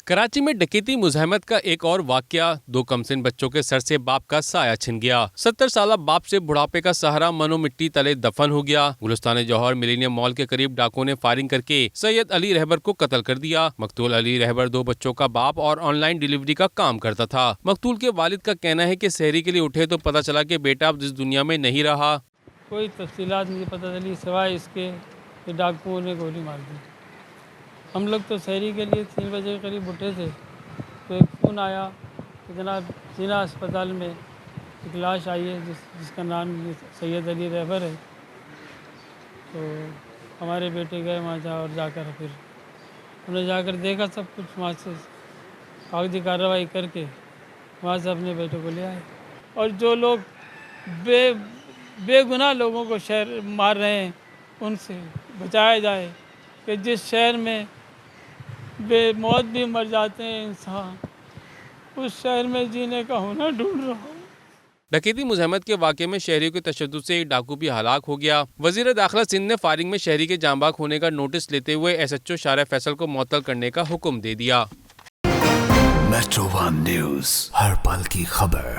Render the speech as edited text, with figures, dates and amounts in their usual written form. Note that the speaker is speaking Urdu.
کراچی میں ڈکیتی مزاحمت کا ایک اور واقعہ، 2 کمسن بچوں کے سر سے باپ کا سایہ چھن گیا۔ 70 سالہ باپ سے بڑھاپے کا سہارا منو مٹی تلے دفن ہو گیا۔ گلستان جوہر ملینیم مال کے قریب ڈاکو نے فائرنگ کر کے سید علی رہبر کو قتل کر دیا۔ مقتول علی رہبر 2 بچوں کا باپ اور آن لائن ڈیلیوری کا کام کرتا تھا۔ مقتول کے والد کا کہنا ہے کہ سحری کے لیے اٹھے تو پتہ چلا کہ بیٹا اب اس دنیا میں نہیں رہا۔ کوئی تفصیلات مجھے پتہ چلی سوائے اس کے کہ ڈاکوؤں نے گولی مار دی۔ ہم لوگ تو سحری کے لیے 3 بجے کے قریب اٹھے تھے تو ایک فون آیا کہ جناب سینا اسپتال میں ایک لاش آئی ہے جس کا نام سید علی رہبر ہے۔ تو ہمارے بیٹے گئے وہاں جا کر پھر انہوں نے جا کر دیکھا سب کچھ، وہاں سے کاغذی کارروائی کر کے وہاں سے اپنے بیٹے کو لے آئے۔ اور جو لوگ بے گناہ لوگوں کو شہر مار رہے ہیں ان سے بچایا جائے کہ جس شہر میں بے موت بھی مر جاتے ہیں انسان، اس شہر میں جینے کا ہنر ڈھونڈ رہا ہوں۔ ڈکیتی مزاحمت کے واقعے میں شہریوں کے تشدد سے ایک ڈاکو بھی ہلاک ہو گیا۔ وزیر داخلہ سندھ نے فائرنگ میں شہری کے جاں بحق ہونے کا نوٹس لیتے ہوئے SHO شارع فیصل کو معطل کرنے کا حکم دے دیا۔ میٹرو 1 نیوز، ہر پل کی خبر۔